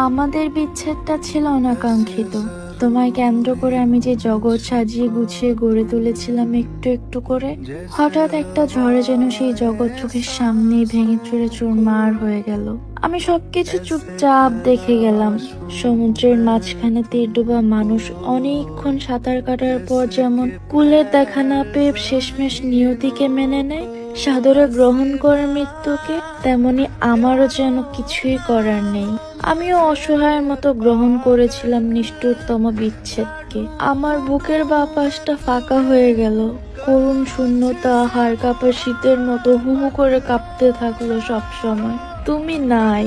আমাদের বিচ্ছেদটা ছিল অনাকাঙ্ক্ষিত। তোমায় কেন্দ্র করে আমি যে জগৎ সাজিয়ে গুছিয়ে গড়ে তুলেছিলাম একটু একটু করে, হঠাৎ একটা ঝড়ে যেন সেই জগৎ চোখের সামনেই ভেঙে চুরে চুরমার হয়ে গেল। আমি সবকিছু চুপচাপ দেখে গেলাম। সমুদ্রের মাঝখানে তীর ডোবা মানুষ অনেকক্ষণ সাঁতার কাটার পর যেমন কুলের দেখা না পেয়ে শেষমেশ নিয়তিকে মেনে নেয়, সাদরে গ্রহণ করে মৃত্যুকে, তেমনি আমারও যেন কিছুই করার নেই। আমিও অসহায়ের মতো গ্রহণ করেছিলাম নিষ্ঠুরতম বিচ্ছেদকে। আমার বুকের বাঁ পাশটা ফাঁকা হয়ে গেল। করুণ শূন্যতা হাড় কাঁপা শীতের মতো হু হু করে কাঁপতে থাকলো সব সময়। তুমি নাই,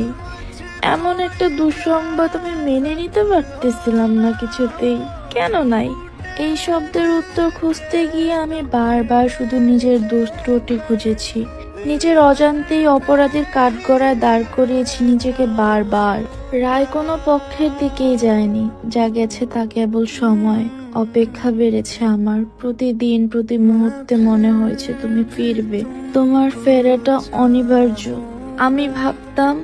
এমন একটা দুঃসংবাদ আমি মেনে নিতে পারতেছিলাম না কিছুতেই। কেন নাই? এই শব্দের উত্তর খুঁজতে গিয়ে আমি বারবার শুধু নিজের দোষ ত্রুটি খুঁজেছি। নিজের অজান্তেই অপরাধীর কাঠগড়ায় দাঁড় করিয়েছি নিজেকে বারবার। রায় কোনো পক্ষের দিকেই যায়নি, যা গেছে তা কেবল সময়। অপেক্ষা বেড়েছে আমার। প্রতিদিন প্রতি মুহূর্তে মনে হয়েছে তুমি ফিরবে, তোমার ফেরাটা অনিবার্য। আমি ভাবতাম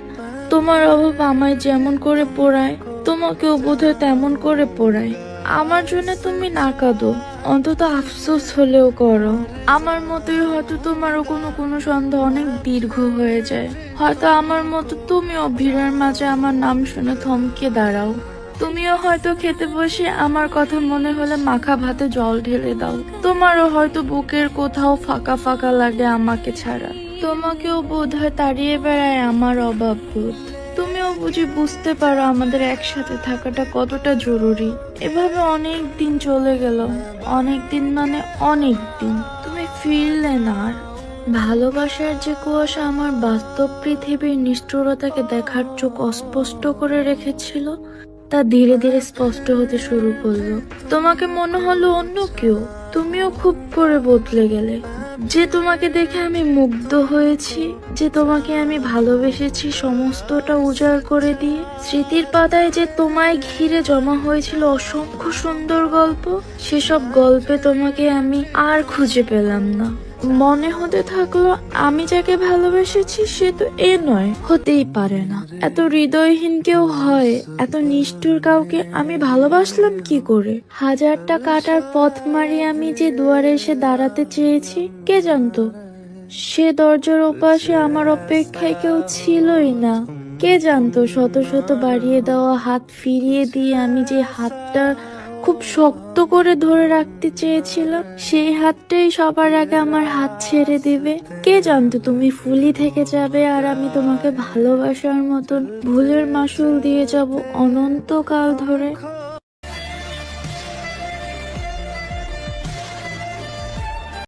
তোমার অভাব আমায় যেমন করে পোড়ায়, তোমাকেও বোধহয় তেমন করে পোড়ায়। আমার জন্য তুমি না কাঁদো, অন্তত আফসোস হলেও করো। আমার মতোই হয়তো তোমারও কোনো কোনো সন্ধ্যা অনেক দীর্ঘ হয়ে যায়। হয়তো আমার মতো তুমিও ভিড়ের মাঝে আমার নাম শুনে থমকে দাঁড়াও। তুমিও হয়তো খেতে বসে আমার কথা মনে হলে মাখা ভাতে জল ঢেলে দাও। তোমারও হয়তো বুকের কোথাও ফাঁকা ফাঁকা লাগে আমাকে ছাড়া। তোমাকেও বোধহয় তাড়িয়ে বেড়ায় আমার অভাব বোধ। তুমিও বুঝি বুঝতে পারো আমাদের একসাথে থাকাটা কতটা জরুরি। এভাবে অনেক দিন চলে গেল, অনেক দিন মানে অনেক দিন। তুমি ফিরলে না আর। ভালোবাসার যে কুয়াশা আমার বাস্তব পৃথিবীর নিষ্ঠুরতাকে দেখার চোখ অস্পষ্ট করে রেখেছিল, তা ধীরে ধীরে স্পষ্ট হতে শুরু করলো। তোমাকে মনে হলো অন্য কেউ। তুমিও খুব করে বদলে গেলে। যে তোমাকে দেখে আমি মুগ্ধ হয়েছি, যে তোমাকে আমি ভালোবেসেছি সমস্তটা উজাড় করে দিয়ে, স্মৃতির পাতায় যে তোমায় ঘিরে জমা হয়েছিল অসংখ্য সুন্দর গল্প, সেসব গল্পে তোমাকে আমি আর খুঁজে পেলাম না। মনে হতে থাকলো আমি যাকে ভালোবেসেছি সে তো এ নয়, হতেই পারে না। এত হৃদয়হীন কেউ হয়? এত নিষ্ঠুর কাউকে আমি ভালোবাসলাম কি করে? হাজারটা কাটার পথ মারি আমি যে দুয়ারে এসে দাঁড়াতে চেয়েছি, কে জানতো সে দরজার ওপাশে আমার অপেক্ষায় কেউ ছিলই না। কে জানতো শত শত বাড়িয়ে দেওয়া হাত ফিরিয়ে দিয়ে আমি যে হাতটা খুব শক্ত করে ধরে রাখতে চেয়েছিলাম, সেই হাতটাই সবার আগে আমার হাত ছেড়ে দিবে। কে জানতো তুমি ফুলি থেকে যাবে আর আমি তোমাকে ভালোবাসার মতন ভুলের মাসুল দিয়ে যাব অনন্তকাল ধরে।